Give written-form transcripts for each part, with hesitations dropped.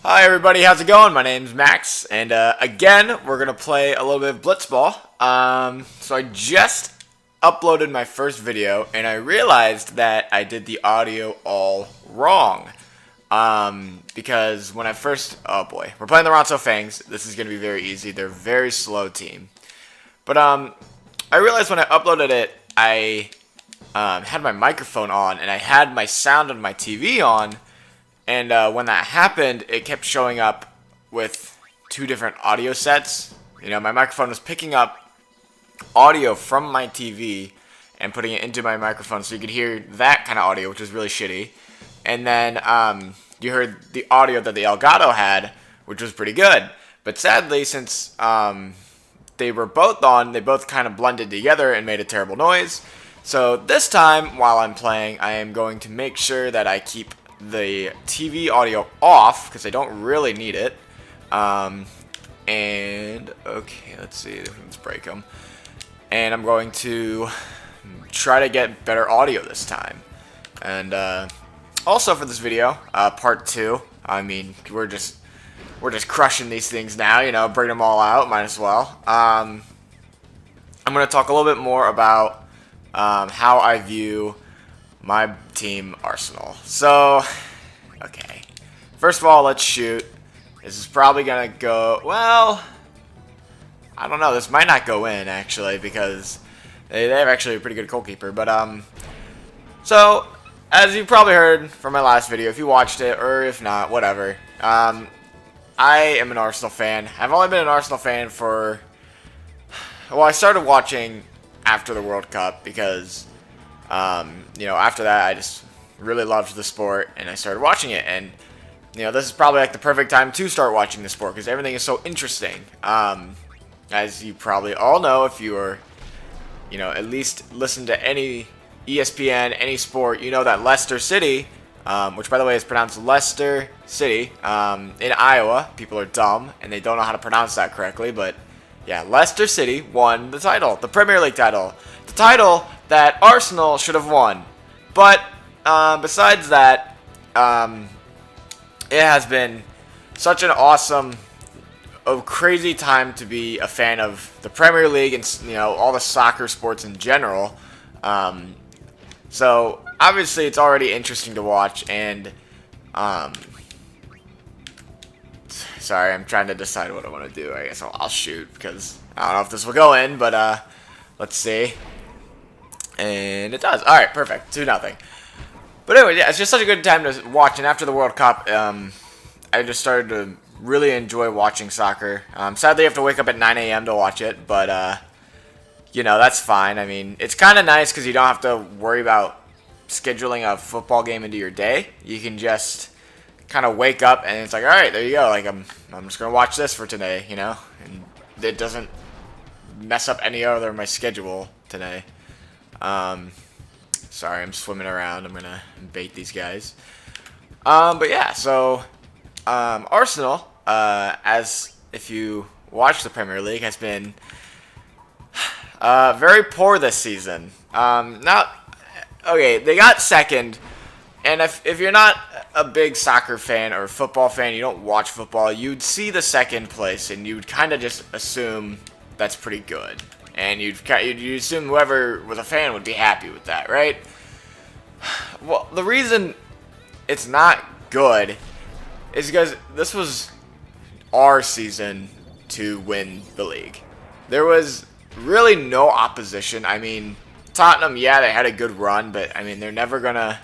Hi everybody, how's it going? My name's Max, and again, we're going to play a little bit of Blitzball. So I just uploaded my first video, and I realized that I did the audio all wrong. Because when I first... Oh boy, we're playing the Ronso Fangs. This is going to be very easy. They're a very slow team. But I realized when I uploaded it, I had my microphone on, and I had my sound on my TV on. And when that happened, it kept showing up with two different audio sets. You know, my microphone was picking up audio from my TV and putting it into my microphone so you could hear that kind of audio, which was really shitty. And then you heard the audio that the Elgato had, which was pretty good. But sadly, since they were both on, they both kind of blended together and made a terrible noise. So this time, while I'm playing, I am going to make sure that I keep the TV audio off because I don't really need it. And okay, let's see, let's break them. And I'm going to try to get better audio this time. And also for this video, part 2. I mean, we're just crushing these things now. You know, bring them all out. Might as well. I'm going to talk a little bit more about how I view my team, Arsenal. So, okay. First of all, let's shoot. This is probably gonna go, well, I don't know. This might not go in, actually, because they have actually a pretty good goalkeeper. But, so, as you probably heard from my last video, if you watched it, or if not, whatever, I am an Arsenal fan. I've only been an Arsenal fan for, well, I started watching after the World Cup because you know, after that, I just really loved the sport, and I started watching it, and, you know, this is probably, like, the perfect time to start watching the sport, because everything is so interesting. As you probably all know, if you are, you know, at least listen to any ESPN, any sport, you know that Leicester City, which, by the way, is pronounced Leicester City, in Iowa. People are dumb, and they don't know how to pronounce that correctly, but, yeah, Leicester City won the title, the Premier League title. The title that Arsenal should have won. But besides that, it has been such an awesome, crazy time to be a fan of the Premier League and, you know, all the soccer sports in general. So obviously it's already interesting to watch, and sorry, I'm trying to decide what I want to do. I guess I'll shoot, because I don't know if this will go in, but let's see. And it does. Alright, perfect. 2-0. But anyway, yeah, it's just such a good time to watch. And after the World Cup, I just started to really enjoy watching soccer. Sadly, I have to wake up at 9 a.m. to watch it. But, you know, that's fine. I mean, it's kind of nice because you don't have to worry about scheduling a football game into your day. You can just kind of wake up and it's like, alright, there you go. Like, I'm just going to watch this for today, you know. And it doesn't mess up any other of my schedule today. Sorry, I'm swimming around. I'm gonna bait these guys. But yeah, so, Arsenal, as if you watch the Premier League, has been, very poor this season. Okay, they got second, and if you're not a big soccer fan or football fan, you don't watch football, you'd see the second place, and you'd kind of just assume that's pretty good. And you'd assume whoever was a fan would be happy with that, right? Well, the reason it's not good is because this was our season to win the league. There was really no opposition. I mean, Tottenham, yeah, they had a good run, but I mean, they're never gonna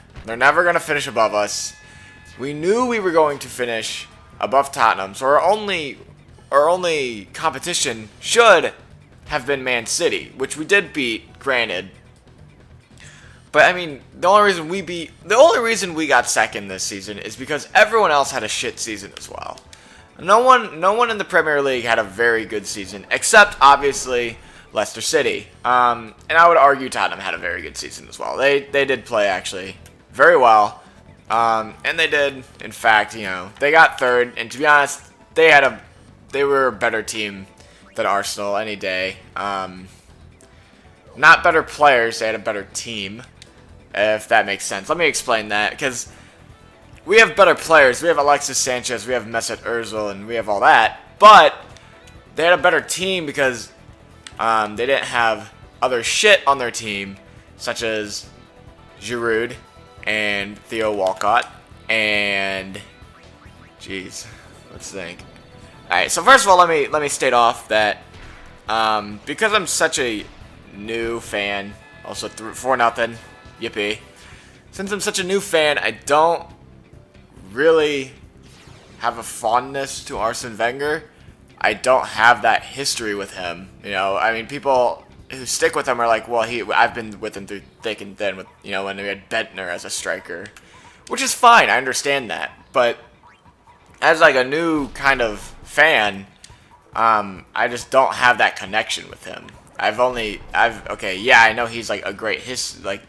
finish above us. We knew we were going to finish above Tottenham, so our only competition should have been Man City, which we did beat, granted. But I mean, the only reason we got second this season is because everyone else had a shit season as well. No one in the Premier League had a very good season, except obviously Leicester City. And I would argue Tottenham had a very good season as well. They did play actually very well. And they did, in fact, you know, they got third, and to be honest, they were a better team than Arsenal any day. Not better players, they had a better team, if that makes sense. Let me explain that, because we have better players. We have Alexis Sanchez, we have Mesut Ozil, and we have all that. But they had a better team because they didn't have other shit on their team, such as Giroud and Theo Walcott and jeez, let's think. All right, so first of all, let me state off that because I'm such a new fan, also 4-0, yippee. Since I'm such a new fan, I don't really have a fondness to Arsene Wenger. I don't have that history with him. You know, I mean, people who stick with him are like, well, I've been with him through thick and thin with, you know, when we had Bentner as a striker, which is fine. I understand that, but as like a new kind of fan, I just don't have that connection with him. Okay, yeah, I know he's like a great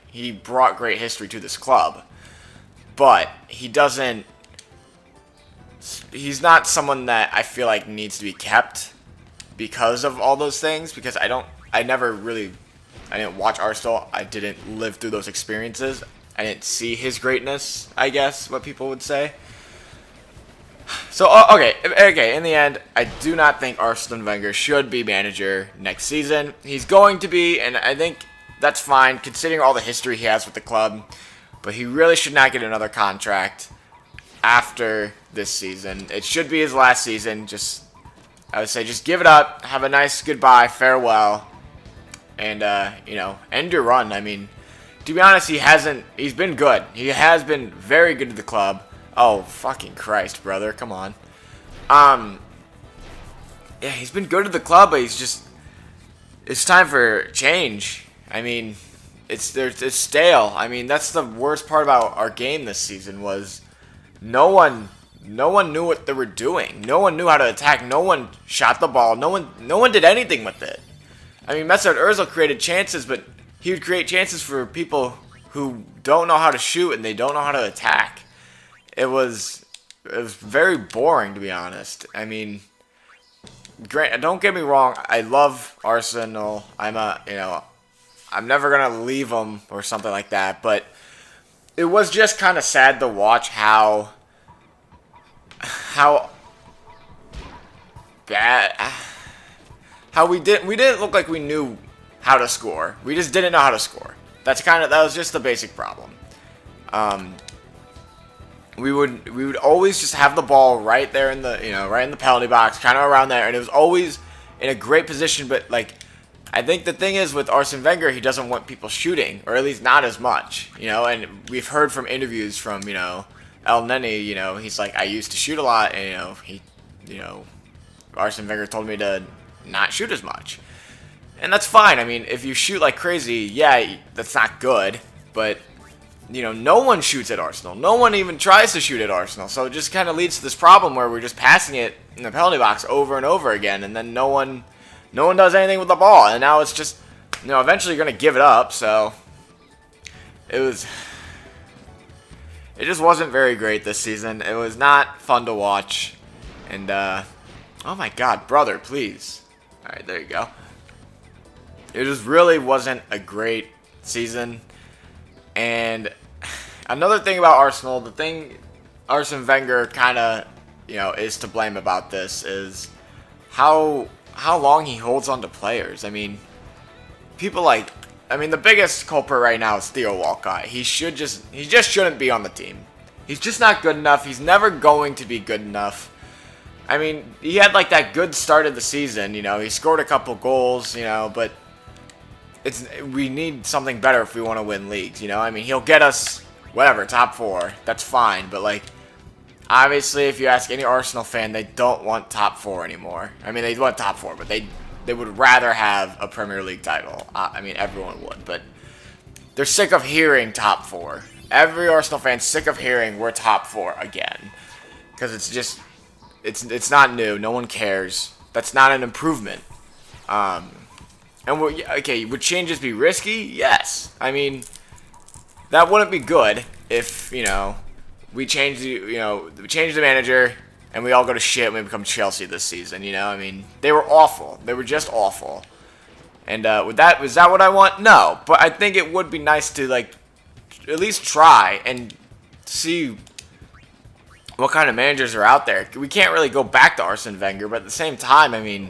he brought great history to this club, but he's not someone that I feel like needs to be kept because of all those things, because I didn't watch Arsenal, I didn't live through those experiences, I didn't see his greatness, I guess, what people would say. So, okay, in the end, I do not think Arsene Wenger should be manager next season. He's going to be, and I think that's fine, considering all the history he has with the club. But he really should not get another contract after this season. It should be his last season. I would say, just give it up, have a nice goodbye, farewell, and, you know, end your run. I mean, to be honest, he's been good. He has been very good to the club. Oh, fucking Christ, brother. Come on. Yeah, he's been good to the club, but it's time for change. I mean, it's stale. I mean, that's the worst part about our game this season was no one knew what they were doing. No one knew how to attack. No one shot the ball. No one did anything with it. I mean, Mesut Ozil created chances, but he would create chances for people who don't know how to shoot and they don't know how to attack. It was very boring, to be honest. I mean, don't get me wrong. I love Arsenal. I'm never gonna leave them or something like that. But it was just kind of sad to watch how bad, how we didn't look like we knew how to score. We just didn't know how to score. That was just the basic problem. We would always just have the ball right there in the, right in the penalty box, kind of around there, and it was always in a great position. But like, I think the thing is with Arsene Wenger, he doesn't want people shooting, or at least not as much, And we've heard from interviews from El Neni, he's like, I used to shoot a lot, and Arsene Wenger told me to not shoot as much, and that's fine. I mean, if you shoot like crazy, yeah, that's not good, but no one shoots at Arsenal. No one even tries to shoot at Arsenal. So it just kind of leads to this problem where we're just passing it in the penalty box over and over again, and then no one does anything with the ball. And now it's just, eventually you're going to give it up. So it just wasn't very great this season. It was not fun to watch. And, oh my God, brother, please. All right, there you go. It just really wasn't a great season. And another thing about Arsenal, the thing Arsene Wenger kind of, is to blame about this is how long he holds on to players. I mean, the biggest culprit right now is Theo Walcott. He just shouldn't be on the team. He's just not good enough. He's never going to be good enough. I mean, he had like that good start of the season, he scored a couple goals, but we need something better if we want to win leagues, I mean, he'll get us, whatever, top 4. That's fine. But, like, obviously, if you ask any Arsenal fan, they don't want top 4 anymore. I mean, they want top 4, but they would rather have a Premier League title. I mean, everyone would. But they're sick of hearing top 4. Every Arsenal fan's sick of hearing we're top 4 again. Because it's just, it's not new. No one cares. That's not an improvement. And okay, would changes be risky? Yes. I mean, that wouldn't be good if, we change the manager and we all go to shit and we become Chelsea this season, I mean, they were awful. They were just awful. And was that what I want? No. But I think it would be nice to, like, at least try and see what kind of managers are out there. We can't really go back to Arsene Wenger, but at the same time, I mean,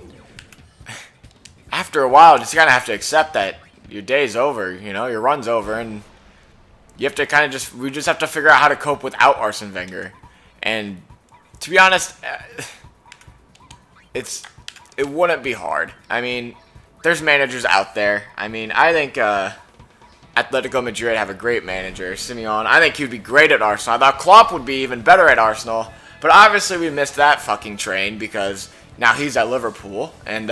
after a while, just kind of have to accept that your day's over, you know, your run's over, and you have to kind of we just have to figure out how to cope without Arsene Wenger. And to be honest, it wouldn't be hard. I mean, there's managers out there. I mean, I think Atletico Madrid have a great manager, Simeone. I think he'd be great at Arsenal. I thought Klopp would be even better at Arsenal, but obviously we missed that fucking train because now he's at Liverpool. And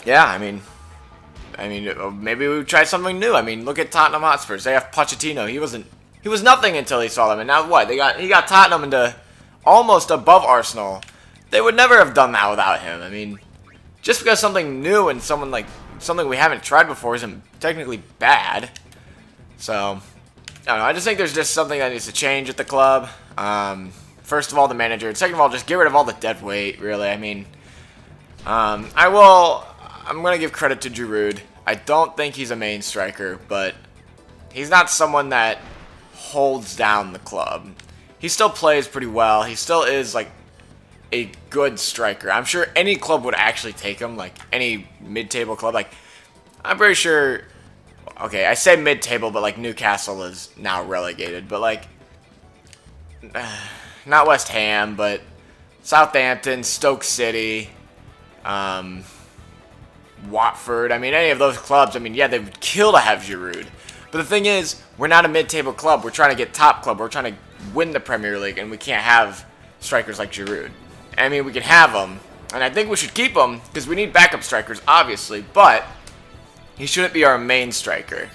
yeah, I mean, maybe we would try something new. I mean, look at Tottenham Hotspurs. They have Pochettino. He was nothing until he saw them, and now what? He got Tottenham into almost above Arsenal. They would never have done that without him. I mean, just because something new and something we haven't tried before isn't technically bad. So, I don't know. I just think there's just something that needs to change at the club. First of all, the manager. And second of all, just get rid of all the dead weight, really. I mean, I'm going to give credit to Giroud. I don't think he's a main striker, but he's not someone that holds down the club. He still plays pretty well. He still is, like, a good striker. I'm sure any club would actually take him, like any mid-table club. Like, I'm pretty sure, okay, I say mid-table, but like Newcastle is now relegated, but like, not West Ham, but Southampton, Stoke City, Watford. I mean, any of those clubs, I mean, yeah, they would kill to have Giroud. But the thing is, we're not a mid-table club. We're trying to get top club. We're trying to win the Premier League, and we can't have strikers like Giroud. I mean, we can have him, and I think we should keep him because we need backup strikers, obviously, but he shouldn't be our main striker.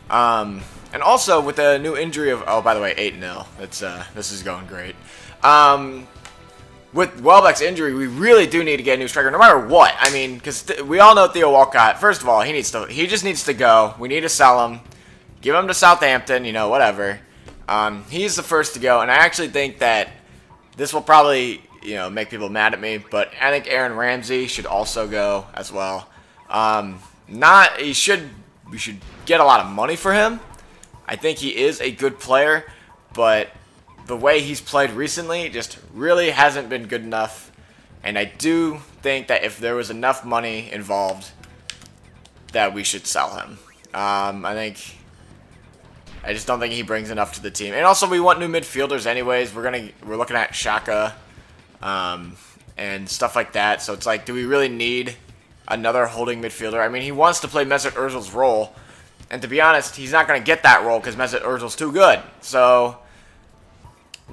And also, with the new injury of, oh, by the way, 8-0. This is going great. With Welbeck's injury, we really do need to get a new striker, no matter what. I mean, because we all know Theo Walcott. First of all, he just needs to go. We need to sell him, give him to Southampton, you know, whatever. He's the first to go, and I actually think that this will probably, you know, make people mad at me, but I think Aaron Ramsey should also go as well. We should get a lot of money for him. I think he is a good player, but the way he's played recently just really hasn't been good enough. And I do think that if there was enough money involved, that we should sell him. I just don't think he brings enough to the team. And also, we want new midfielders anyways. We're looking at Xhaka, and stuff like that. So it's like, do we really need another holding midfielder? I mean, he wants to play Mesut Ozil's role, and to be honest, he's not going to get that role because Mesut Ozil's too good. So,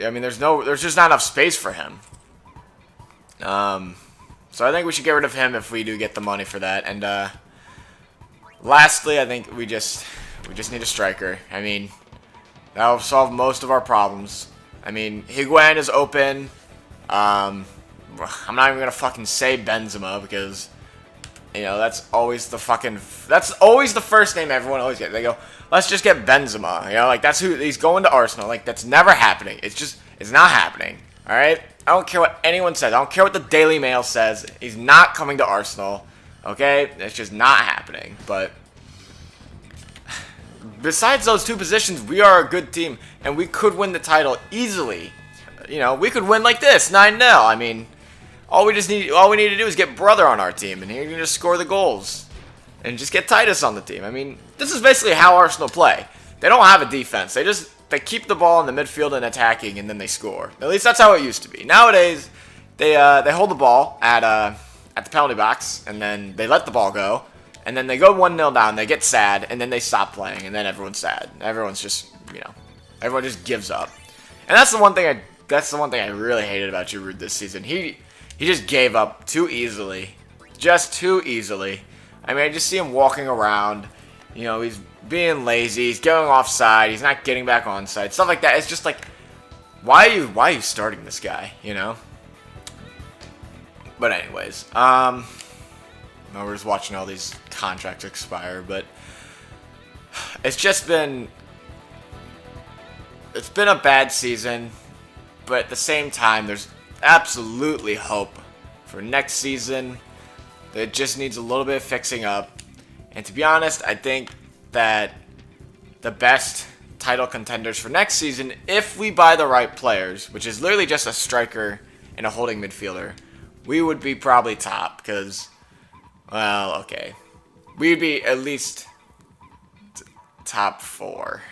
I mean, there's just not enough space for him. So I think we should get rid of him if we do get the money for that. And lastly, I think we just need a striker. I mean, that'll solve most of our problems. I mean, Higuain is open. I'm not even gonna fucking say Benzema because, you know, that's always the first name everyone always gets. They go, let's just get Benzema. You know, like, that's who he's going to Arsenal. Like, that's never happening. It's not happening. All right. I don't care what anyone says. I don't care what the Daily Mail says. He's not coming to Arsenal. Okay, it's just not happening. But besides those two positions, we are a good team, and we could win the title easily. You know, we could win like this, 9-0. I mean, all we need to do is get Brother on our team, and he can just score the goals, and just get Titus on the team. I mean, this is basically how Arsenal play. They don't have a defense. They keep the ball in the midfield and attacking, and then they score. At least that's how it used to be. Nowadays, they hold the ball at the penalty box, and then they let the ball go, and then they go 1-0 down. They get sad, and then they stop playing, and then everyone's sad. Everyone's just, you know, everyone just gives up. And that's the one thing I really hated about Giroud this season. He just gave up too easily. Just too easily. I mean, I just see him walking around. You know, he's being lazy. He's going offside. He's not getting back onside. Stuff like that. It's just like, why are you starting this guy, you know? But anyways, we're just watching all these contracts expire, but it's been a bad season. But at the same time, there's absolutely hope for next season. It just needs a little bit of fixing up. And to be honest, I think that the best title contenders for next season if we buy the right players, which is literally just a striker and a holding midfielder. We would be probably top because, well, okay. We'd be at least top 4.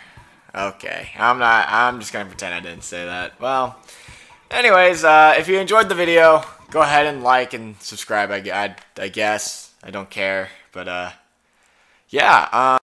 Okay, I'm just going to pretend I didn't say that. Well, anyways, if you enjoyed the video, go ahead and like and subscribe, I guess. I don't care, but, yeah,